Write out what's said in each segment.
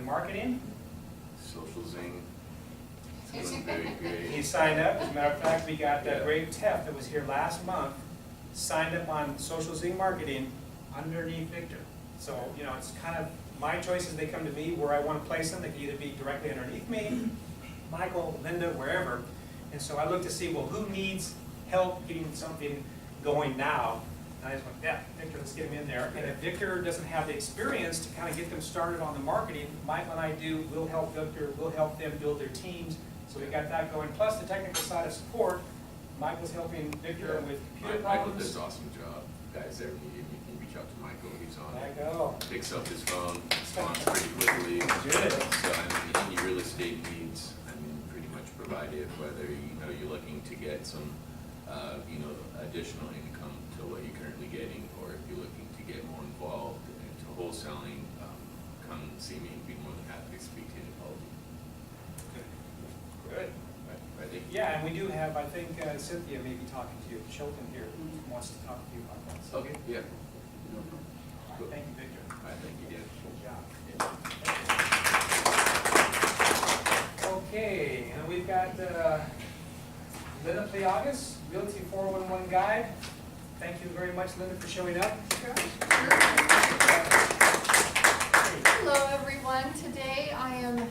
marketing. Social Zing. It's doing very great. He signed up. As a matter of fact, we got Greg Teff that was here last month, signed up on Social Zing marketing underneath Victor. So, you know, it's kind of my choices. They come to me where I want to place them. They can either be directly underneath me, Michael, Linda, wherever. And so I look to see, well, who needs help getting something going now? And I just went, yeah, Victor, let's get him in there. And if Victor doesn't have the experience to kind of get them started on the marketing, Michael and I do. We'll help Victor. We'll help them build their teams. So we got that going. Plus the technical side of support. Michael's helping Victor with computer Michael problems. does an awesome job. Guys ever need him, you can reach out to Michael. He's on There it. you go. Picks up his phone, responds pretty quickly. Good. So I mean, any real estate needs, I mean, pretty much provided, whether you're looking to get some additional income to what you're currently getting, or if you're looking to get more involved into wholesaling, come see me. Be more than happy to speak to you and help you. Good. Ready? Yeah, and we do have, I think Cynthia may be talking to you. Chilton here wants to talk to you about that. So Okay. Yeah. all right, thank you, Victor. I think you did. Good job. Okay, and we've got Linda Pliagas, Realty 411 Guide. Thank you very much, Linda, for showing up. Hello everyone. Today I am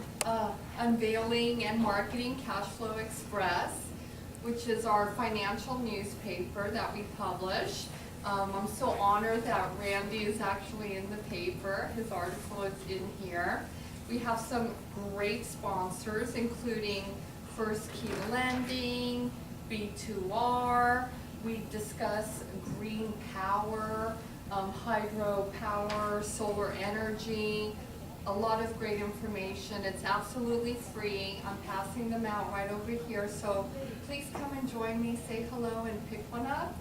unveiling and marketing Cashflow Express, which is our financial newspaper that we publish. I'm so honored that Randy is actually in the paper. His article is in here. We have some great sponsors, including First Key Lending, B2R. We discuss green power, hydropower, solar energy, a lot of great information. It's absolutely free. I'm passing them out right over here, so please come and join me, say hello, and pick one up.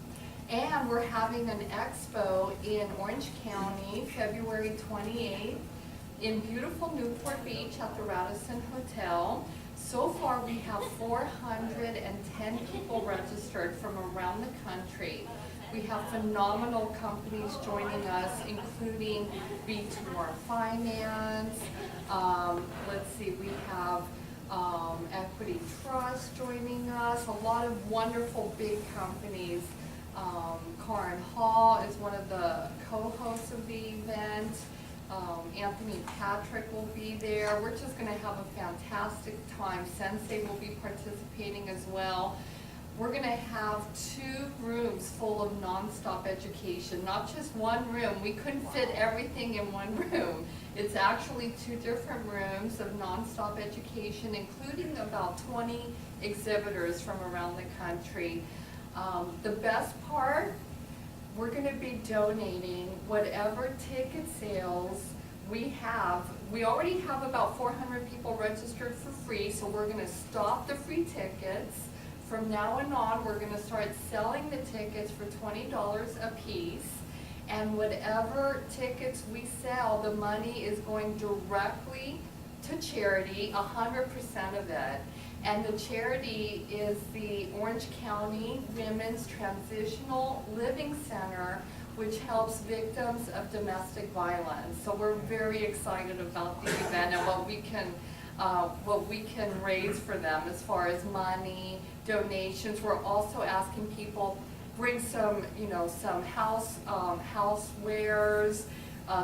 And we're having an expo in Orange County, February 28th, in beautiful Newport Beach at the Radisson Hotel. So far, we have 410 people registered from around the country. We have phenomenal companies joining us, including B2R Finance. Let's see, we have Equity Trust joining us, a lot of wonderful big companies. Karen Hall is one of the co-hosts of the event. Anthony Patrick will be there. We're just going to have a fantastic time. Sensei will be participating as well. We're going to have 2 rooms full of nonstop education, not just one room. We couldn't fit everything in one room. It's actually 2 different rooms of nonstop education, including about 20 exhibitors from around the country. The best part, we're going to be donating whatever ticket sales we have. We already have about 400 people registered for free, so we're going to stop the free tickets. From now on, we're going to start selling the tickets for $20 a piece, and whatever tickets we sell, the money is going directly to charity, 100% of it. And the charity is the Orange County Women's Transitional Living Center, which helps victims of domestic violence. So we're very excited about the event and what we can raise for them as far as money, donations. We're also asking people bring some, some housewares,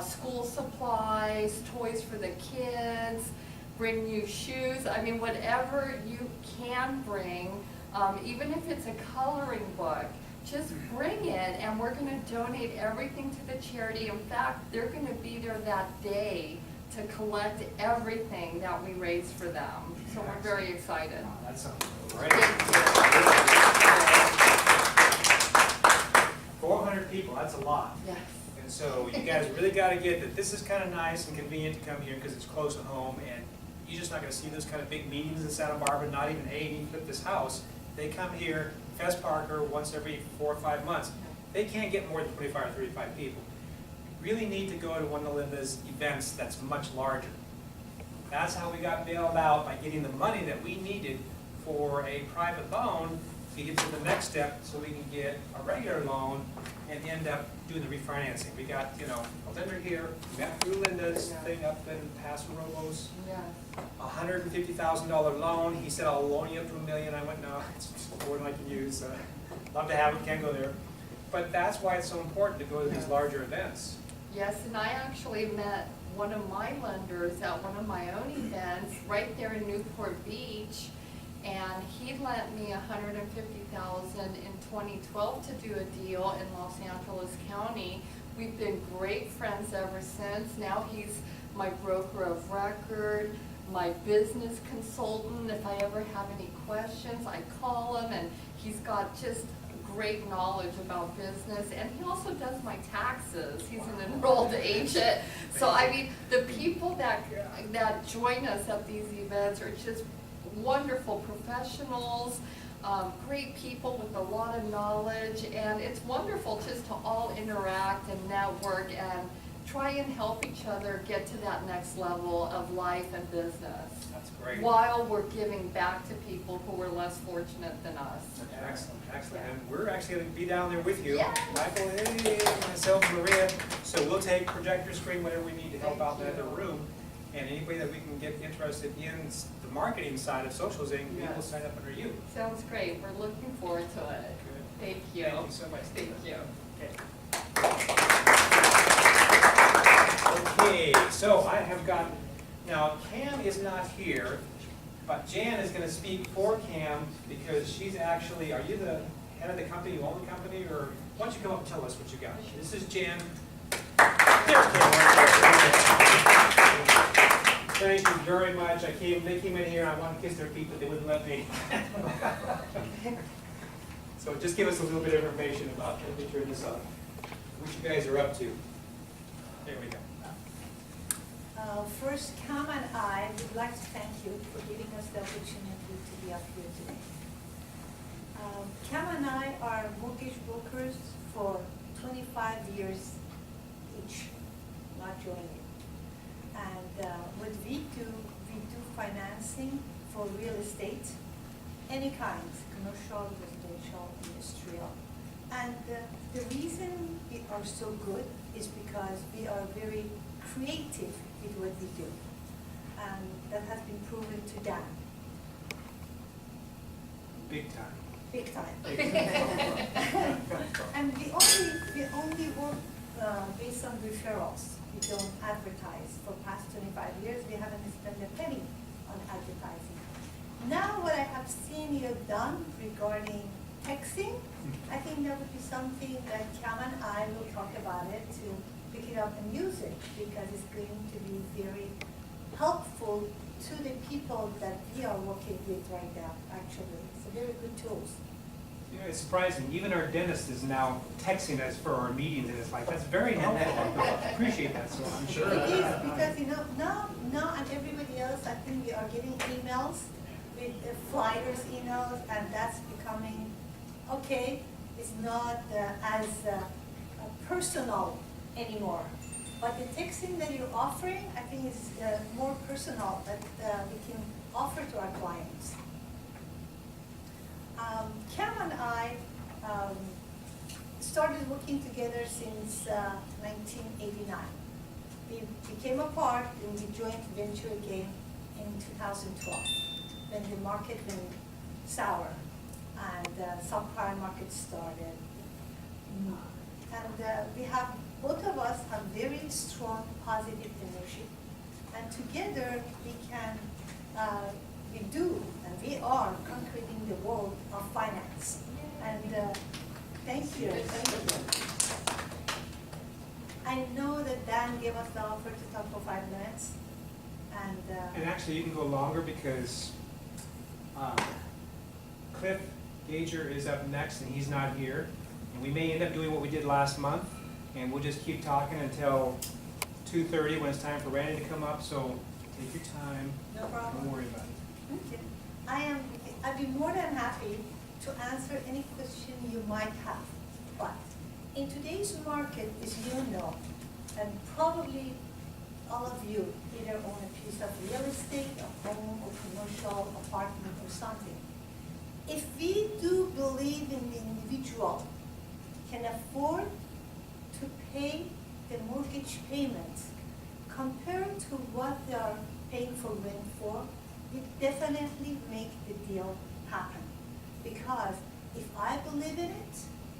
school supplies, toys for the kids. Bring new shoes. I mean, whatever you can bring, even if it's a coloring book, just bring it, and we're going to donate everything to the charity. In fact, they're going to be there that day to collect everything that we raise for them. So we're very excited. Oh, that sounds great. 400 people, that's a lot. Yes. And so you guys really got to get that this is kind of nice and convenient to come here because it's close to home, and you're just not going to see those kind of big meetings in Santa Barbara, not even A&E Flip This House. They come here, Fest Parker, once every 4 or 5 months. They can't get more than 25 or 35 people. You really need to go to one of Linda's events that's much larger. That's how we got bailed out by getting the money that we needed for a private loan to get to the next step so we can get a regular loan and end up doing the refinancing. We got, you know, a lender here, we met through Linda's thing up in Paso Robles, Yes. $150,000 loan. He said, I'll loan you up to $1 million. I went, no, it's more than I can use. Love to have it, can't go there. But that's why it's so important to go to these larger events. Yes, and I actually met one of my lenders at one of my own events right there in Newport Beach, and he lent me $150,000 in 2012 to do a deal in Los Angeles County. We've been great friends ever since. Now he's my broker of record, my business consultant. If I ever have any questions, I call him, and he's got just great knowledge about business, and he also does my taxes. He's an enrolled agent. So I mean, the people that join us at these events are just wonderful professionals, great people with a lot of knowledge, and it's wonderful just to all interact and network and try and help each other get to that next level of life and business. That's great. While we're giving back to people who are less fortunate than us. Excellent, excellent. And we're actually going to be down there with you. Yes. Michael, hey, myself, Maria. So we'll take projector screen, whatever we need to help out in the Thank other you. room. And anybody that we can get interested in the marketing side of Social Zing, we will Yes. sign up under you. Sounds great. We're looking forward to it. Good. Thank you. Thank you so much. Thank you. Okay, so I have got, now Cam is not here, but Jan is going to speak for Cam because she's actually, are you the head of the company, you own the company, or why don't you come up and tell us what you got? This is Jan. There's Cam right there. Thank you very much. They came in here and I wanted to kiss their feet, but they wouldn't let me. So just give us a little bit of information about the picture of this up, what you guys are up to. There we go. First, Cam and I would like to thank you for giving us the opportunity to be up here today. Cam and I are mortgage brokers for 25 years each, not joining. And what we do financing for real estate, any kinds, commercial, residential, industrial. And the reason we are so good is because we are very creative with what we do. And that has been proven to Dan. Big time. Big time. Big time. And we only work based on referrals. We don't advertise. For past 25 years, we haven't spent a penny on advertising. Now what I have seen you have done regarding texting, I think that would be something that Cam and I will talk about it to pick it up and use it, because it's going to be very helpful to the people that we are working with right now, actually. It's a very good tools. You know, it's surprising, even our dentist is now texting us for our meetings, and it's like, that's very helpful. I appreciate that, so I'm sure. It is, because now and everybody else, I think we are getting emails with flyers, emails, and that's becoming, okay, it's not as personal anymore. But the texting that you're offering, I think is more personal that we can offer to our clients. Cam and I started working together since 1989. We became apart and we joined venture again in 2012 when the market went sour and subprime market started. And we have, both of us have very strong positive inertia. And together we can, we do, and we are conquering the world of finance. And thank you, thank you. I know that Dan gave us the offer to talk for 5 minutes. And actually, you can go longer because Cliff Gager is up next and he's not here. And we may end up doing what we did last month, and we'll just keep talking until 2:30 when it's time for Randy to come up, so take your time. No problem. Don't worry about it. Okay. I'd be more than happy to answer any question you might have. But in today's market, as you know, and probably all of you either own a piece of real estate, a home, or commercial apartment or something, if we do believe in the individual can afford to pay the mortgage payments compared to what they are paying for rent for, we definitely make the deal happen. Because if I believe in it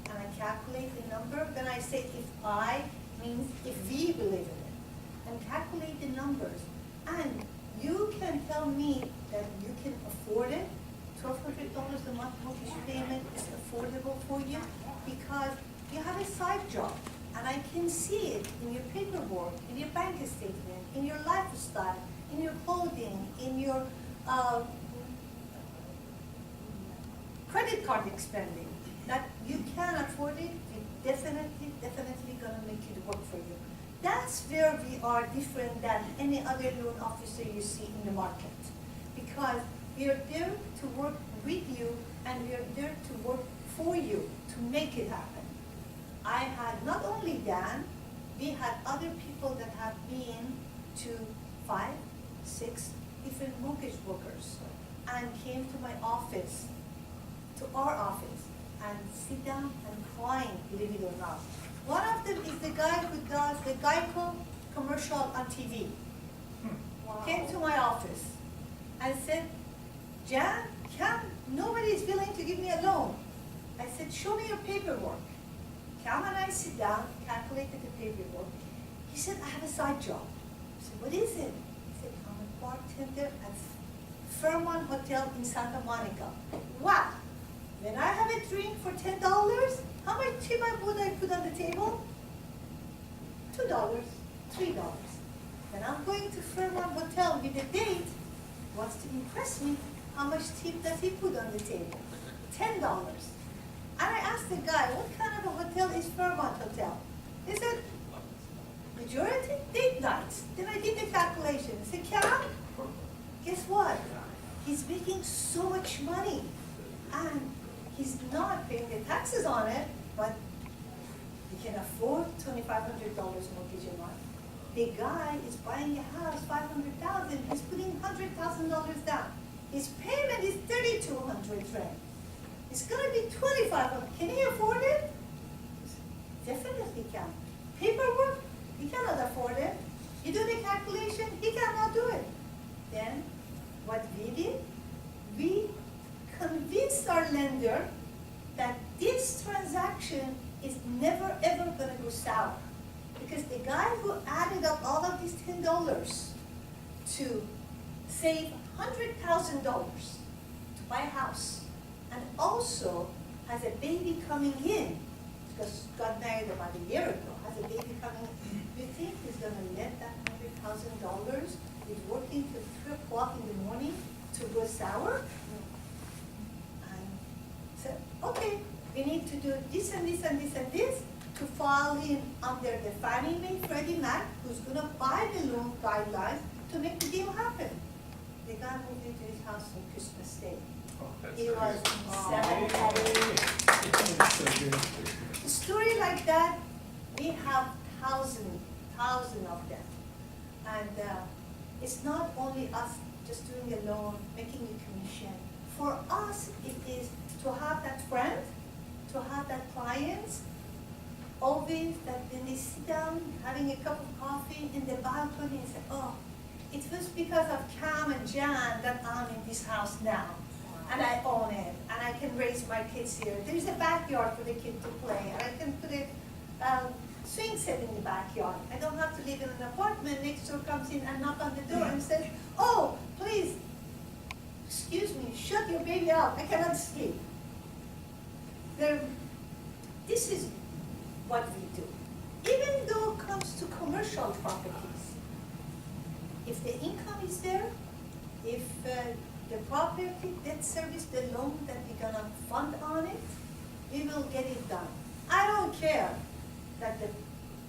and I calculate the number, then I say if I means if we believe in it and calculate the numbers, and you can tell me that you can afford it, $1,200 a month mortgage payment is affordable for you because you have a side job, and I can see it in your paperwork, in your bank statement, in your lifestyle, in your clothing, in your credit card spending, that you can afford it. We definitely gonna make it work for you. That's where we are different than any other loan officer you see in the market, because we are there to work with you and we are there to work for you to make it happen. I had not only Dan, we had other people that have been to 5, 6 different mortgage brokers and came to my office, to our office, and sit down and crying, believe it or not. One of them is the guy who does the Geico commercial on TV. Came to my office and said, Jan, nobody is willing to give me a loan. I said, show me your paperwork. Cam and I sit down, calculated the paperwork. He said, I have a side job. I said, what is it? He said, I'm a bartender at Fairmont Hotel in Santa Monica. Wow! When I have a drink for $10, how much tip would I put on the table? $2, $3. When I'm going to Fairmont Hotel with a date, wants to impress me, how much tip does he put on the table? $10. And I asked the guy, what kind of a hotel is Fairmont Hotel? He said, majority date nights. Then I did the calculation. I said, Cam, guess what? He's making so much money. And he's not paying the taxes on it, but he can afford $2,500 mortgage a month. The guy is buying a house, $500,000, he's putting $100,000 down. His payment is $3,200 rent. It's gonna be $2,500. Can he afford it? Definitely can. Paperwork, he cannot afford it. You do the calculation, he cannot do it. Then, what we did, we convinced our lender that this transaction is never ever gonna go sour. Because the guy who added up all of these $10 to save $100,000 to buy a house, and also has a baby coming in, because got married about a year ago, has a baby coming in, you think he's gonna let that $100,000 with working till 3 o'clock in the morning to go sour? And said, okay, we need to do this and this and this and this to fall in under the Fannie Mae Freddie Mac, who's gonna buy the loan guidelines to make the deal happen. The guy moved into his house on Christmas Day. He was 7 A story like that, we have thousands of them. And it's not only us just doing a loan, making a commission. For us, it is to have that friend, to have that client, always that when they sit down having a cup of coffee in the balcony and say, oh, it was because of Cam and Jan that I'm in this house now. And I own it, and I can raise my kids here. There's a backyard for the kid to play, and I can put a swing set in the backyard. I don't have to live in an apartment. Next door comes in and knock on the door and says, oh, please, excuse me, shut your baby up. I cannot sleep. This is what we do. Even though it comes to commercial properties, if the income is there, if the property debt service, the loan that we're gonna fund on it, we will get it done. I don't care that the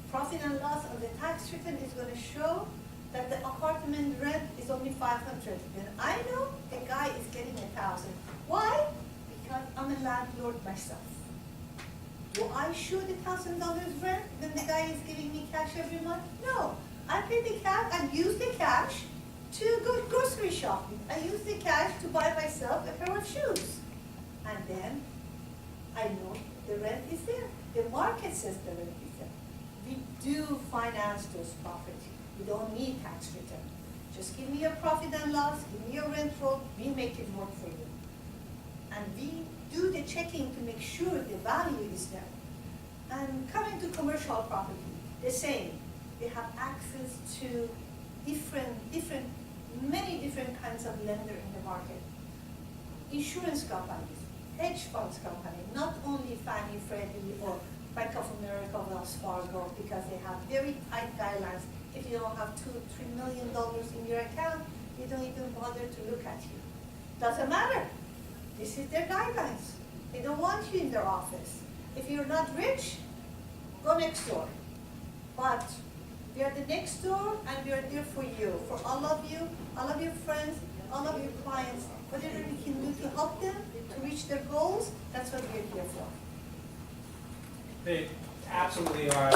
profit and loss on the tax return is gonna show that the apartment rent is only $500. Then I know the guy is getting $1,000. Why? Because I'm a landlord myself. Do I show the $1,000 rent when the guy is giving me cash every month? No. I pay the cash and use the cash to go grocery shopping. I use the cash to buy myself a pair of shoes. And then I know the rent is there. The market says the rent is there. We do finance those properties. We don't need tax return. Just give me your profit and loss, give me your rent roll, we make it work for you. And we do the checking to make sure the value is there. And coming to commercial property, the same. We have access to many different kinds of lender in the market. Insurance companies, hedge funds company, not only Fannie, Freddie, or Bank of America, Wells Fargo, because they have very tight guidelines. If you don't have $2-3 million in your account, they don't even bother to look at you. Doesn't matter. This is their guidelines. They don't want you in their office. If you're not rich, go next door. But we are the next door, and we are there for you, for all of you, all of your friends, all of your clients. Whatever we can do to help them to reach their goals, that's what we're here for. They absolutely are.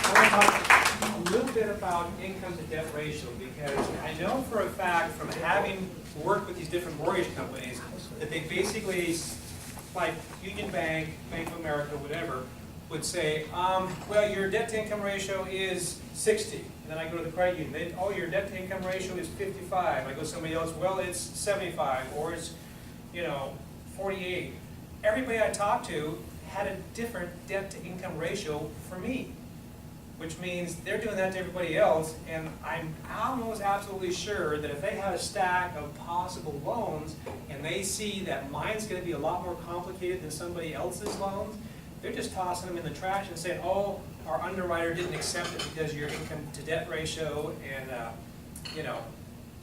I want to talk a little bit about income to debt ratio, because I know for a fact from having worked with these different mortgage companies that they basically, like Union Bank, Bank of America, whatever, would say, well, your debt to income ratio is 60. And then I go to the credit union, oh, your debt to income ratio is 55. I go to somebody else, well, it's 75, or it's, 48. Everybody I talked to had a different debt to income ratio for me, which means they're doing that to everybody else, and I'm almost absolutely sure that if they have a stack of possible loans and they see that mine's going to be a lot more complicated than somebody else's loans, they're just tossing them in the trash and saying, oh, our underwriter didn't accept it because of your income to debt ratio, and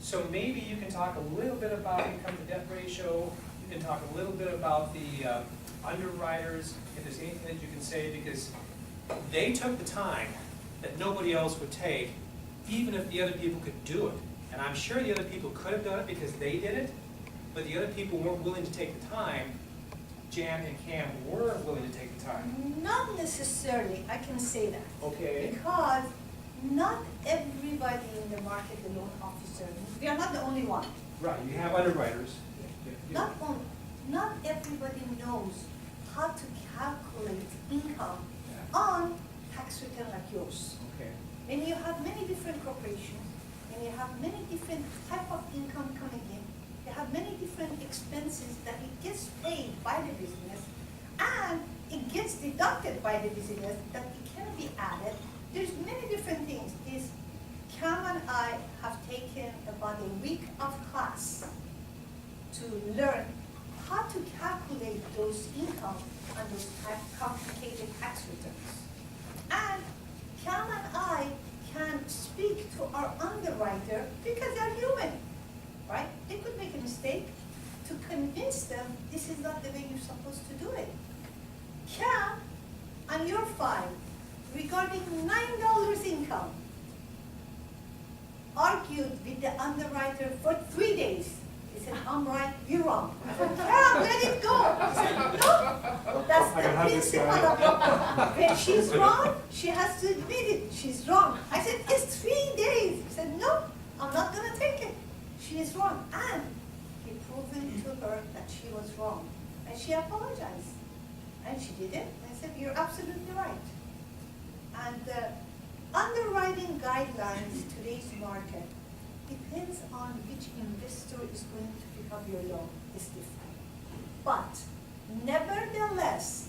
so maybe you can talk a little bit about income to debt ratio. You can talk a little bit about the underwriters, if there's anything that you can say, because they took the time that nobody else would take, even if the other people could do it. And I'm sure the other people could have done it because they did it, but the other people weren't willing to take the time. Jan and Cam were willing to take the time. Not necessarily, I can say that. Okay. Because not everybody in the market, the loan officer, we are not the only one. Right, you have underwriters. Not everybody knows how to calculate income on tax return like yours. Okay. And you have many different corporations, and you have many different type of income coming in. You have many different expenses that it gets paid by the business, and it gets deducted by the business that it cannot be added. There's many different things. Cam and I have taken about a week of class to learn how to calculate those income on those complicated tax returns. And Cam and I can speak to our underwriter because they're human, right? They could make a mistake to convince them this is not the way you're supposed to do it. Cam, on your file, regarding $9 income, argued with the underwriter for 3 days. He said, I'm right, you're wrong. I said, Cam, let it go. He said, no, that's the principle of it. When she's wrong, she has to admit it. She's wrong. I said, it's 3 days. He said, no, I'm not going to take it. She is wrong. And he proven to her that she was wrong. And she apologized. And she did it. I said, you're absolutely right. And underwriting guidelines today's market depends on which investor is going to pick up your loan is different. But nevertheless,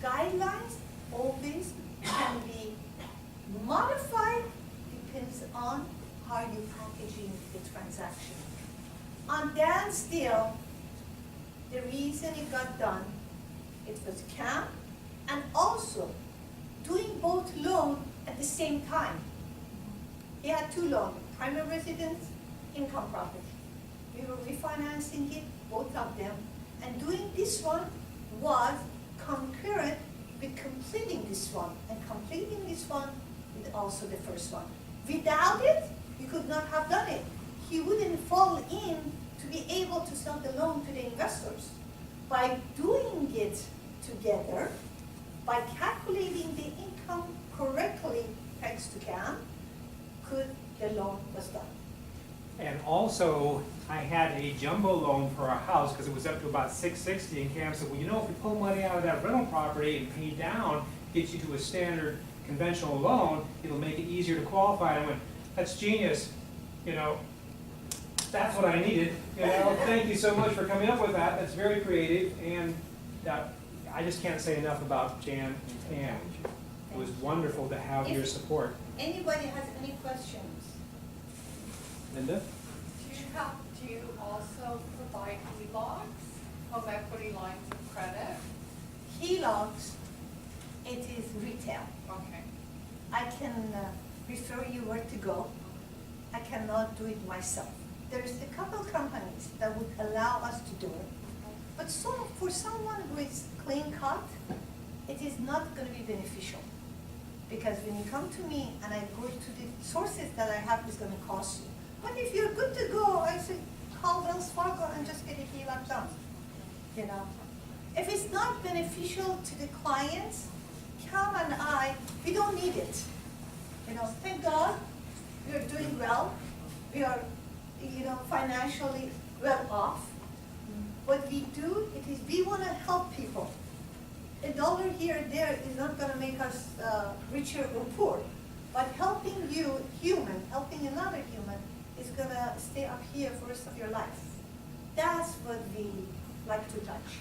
guidelines always can be modified, depends on how you packaging the transaction. On Dan's deal, the reason it got done, it was Cam, and also doing both loans at the same time. He had 2 loans, primary residence, income property. We were refinancing it, both of them, and doing this one was concurrent with completing this one, and completing this one with also the first one. Without it, he could not have done it. He wouldn't fall in to be able to sell the loan to the investors. By doing it together, by calculating the income correctly, thanks to Cam, the loan was done. And also, I had a jumbo loan for our house, because it was up to about 660, and Cam said, well, you know, if we pull money out of that rental property and pay down, get you to a standard conventional loan, it'll make it easier to qualify. And I went, that's genius, you know, that's what I needed, you know, thank you so much for coming up with that, that's very creative, and that, I just can't say enough about Jan and Pam. It was wonderful to have your support. Anybody has any questions? Linda? Do you also provide HELOCs, home equity lines of credit? HELOCs, it is retail. Okay. I can refer you where to go. I cannot do it myself. There's a couple companies that would allow us to do it. But for someone who is clean cut, it is not going to be beneficial. Because when you come to me and I go to the sources that I have, it's going to cost you. But if you're good to go, I say, call Wells Fargo and just get a HELOC done. You know, if it's not beneficial to the clients, Cam and I, we don't need it. You know, thank God, we are doing well. We are, you know, financially well off. What we do, it is we want to help people. A dollar here or there is not going to make us richer or poor. But helping you, helping another human, is going to stay up here for the rest of your life. That's what we like to touch.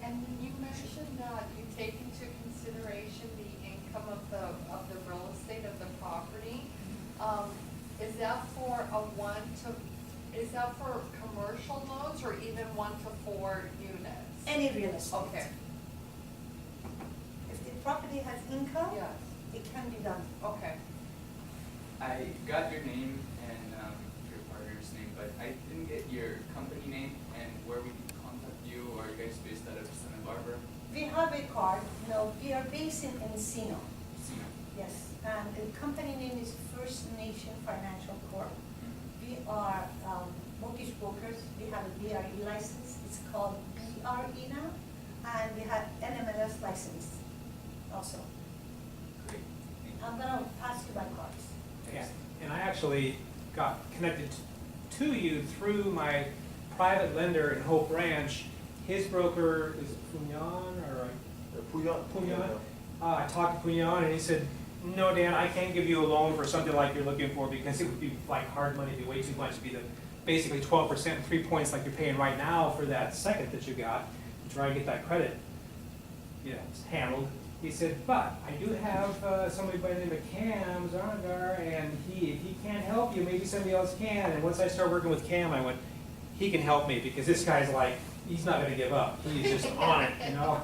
And you mentioned that you take into consideration the income of the real estate of the property. Is that for is that for commercial loans or even 1 to 4 units? Any real estate. Okay, If the property has income, yes, it can be done. okay. I got your name and your partner's name, but I didn't get your company name and where we can contact you. Or are you guys based out of Santa Barbara? We have a card. No, we are based in Encino. Casino. Yes, and the company name is First Nation Financial Corp. We are mortgage brokers. We have a BRE license. It's called BRE now, and we have NMLS license also. Great. I'm gonna pass you my cards. Yeah, and I actually got connected to you through my private lender in Hope Ranch. His broker is Punyan, or Punyan. I talked to Punyan, and he said, no, Dan, I can't give you a loan for something like you're looking for, because it would be like hard money, it'd be way too much. It'd be basically 12% and 3 points like you're paying right now for that second that you got to try and get that credit, you know, handled. He said, but I do have somebody by the name of Cam Zarnagar, and if he can't help you, maybe somebody else can. And once I started working with Cam, I went, he can help me, because this guy's like, he's not gonna give up. He's just on it, you know,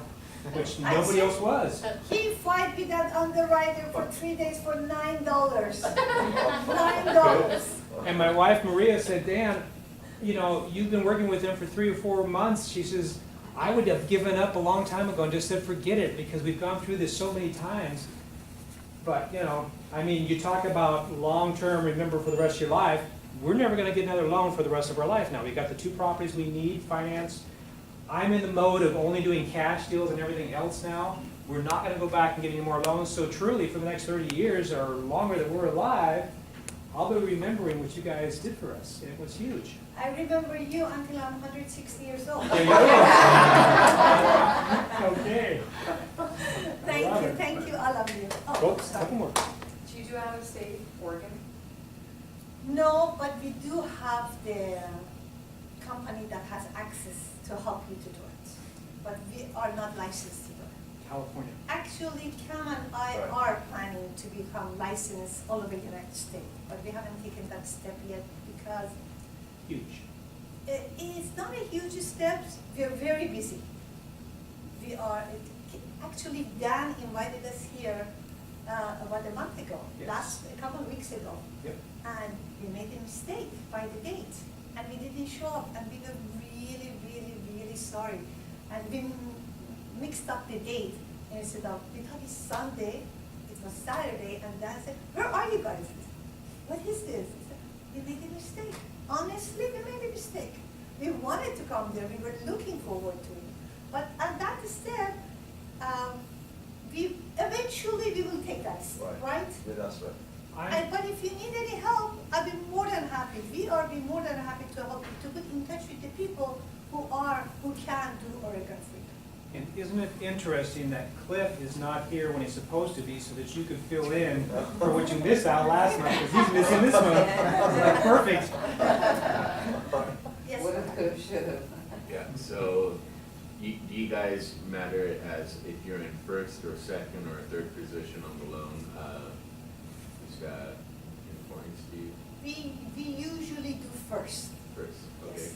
which nobody else was. He fight with that underwriter for 3 days for $9. $9. And my wife Maria said, Dan, you know, you've been working with him for 3 or 4 months. She says, I would have given up a long time ago and just said, forget it, because we've gone through this so many times. But, you know, I mean, you talk about long-term, remember for the rest of your life, we're never gonna get another loan for the rest of our life now. We got the 2 properties we need financed. I'm in the mode of only doing cash deals and everything else now. We're not gonna go back and get any more loans. So truly, for the next 30 years or longer that we're alive, I'll be remembering what you guys did for us. It was huge. I remember you until I'm 160 years old. There you go. Okay. Thank you, all of you. Oh, Well, sorry. couple more. Do you do out-of-state Oregon? No, but we do have the company that has access to help you to do it. But we are not licensed to do it. California. Actually, Cam and I are planning to become licensed all over the United States, but we haven't taken that step yet because Huge. it's not a huge step. We're very busy. We are, actually Dan invited us here about a month ago, Yes. a couple of weeks ago. Yep. And we made a mistake by the date, and we didn't show up, and we were really, really, really sorry. And we mixed up the date, and instead of, we thought it's Sunday, it was Saturday, and Dan said, where are you guys? What is this? I said, we made a mistake. Honestly, we made a mistake. We wanted to come there, we were looking forward to it. But at that step, eventually we will take that step, right? Yeah, that's right. I'm, But if you need any help, I'll be more than happy. We are can do Oregon Free. And isn't it interesting that Cliff is not here when he's supposed to be so that you could fill in for what you missed out last month, because he's missing this month. Like, perfect. Yes, What sir. if could have, should have? Yeah, so do you guys matter as if you're in first or second or third position on the loan? Who's got important, Steve? We usually do first. First, okay. Yes.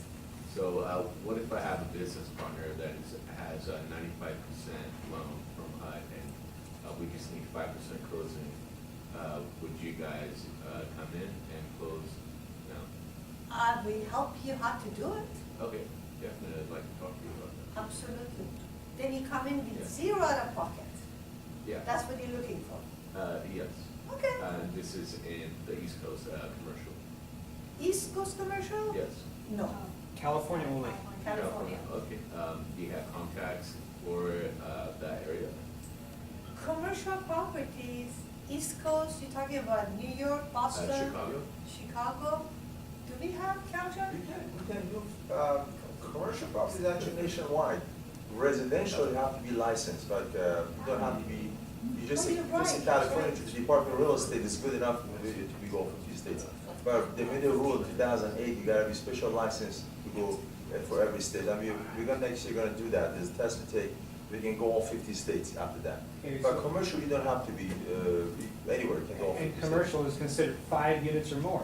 So what if I have a business partner that has a 95% loan from HUD and we just need 5% closing? Would you guys come in and close? No? We help you how to do it, Okay, definitely, I'd like to talk to you about that. absolutely. Then you come in with Yeah. zero out of pocket. Yeah. That's what you're looking for. Yes. Okay. This is in the East Coast, commercial. East Coast commercial? Yes. No, California only. California. Okay, do you have contacts for, that area? Commercial properties, East Coast, you're talking about New York, Boston? Chicago? Chicago? Do we have counter? We can do, commercial properties actually nationwide. Residential, you have to be licensed, but, you don't have to be, you just, Oh, you're just in right, California, right. to the Department of Real Estate is good enough to be go for 50 states. But the middle rule, 2008, you gotta be special license to go for every state. I mean, we're gonna, next year gonna do that, there's a test to take, we can go all 50 states after that. Okay, But so- commercial, you don't have to be, anywhere, you can go all 50 And states. commercial is considered 5 units or more.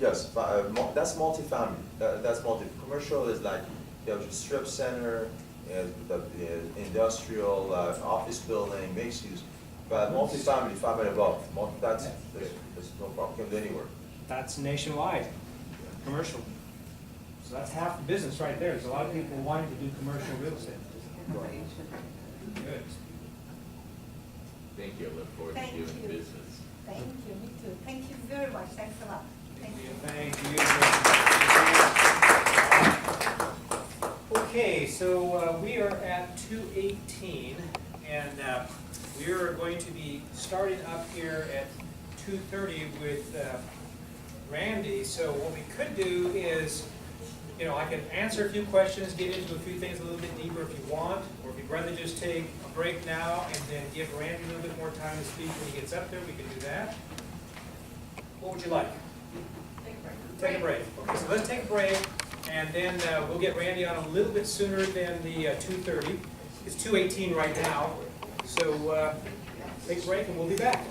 Yes, that's multifamily, that's commercial is like, you have a strip center, the industrial, office building, mixed use, but multifamily, 5 and above, that's no problem, can do anywhere. That's nationwide, commercial. So that's half the business right there. There's a lot of people wanting to do commercial real estate. Good. Thank you, I look forward to Thank doing you. business. Thank you, me too. Thank you very much, thanks a lot. Thank you. Thank you. Okay, so we are at 2:18, and we are going to be starting up here at 2:30 with Randy. So what we could do is, you know, I can answer a few questions, get into a few things a little bit deeper if you want, or if you'd rather just take a break now and then give Randy a little bit more time to speak when he gets up there, we can do that. What would you like? Take a break. Okay, so let's take a break, and then we'll get Randy on a little bit sooner than the 2:30. It's 2:18 right now, so take a break and we'll be back.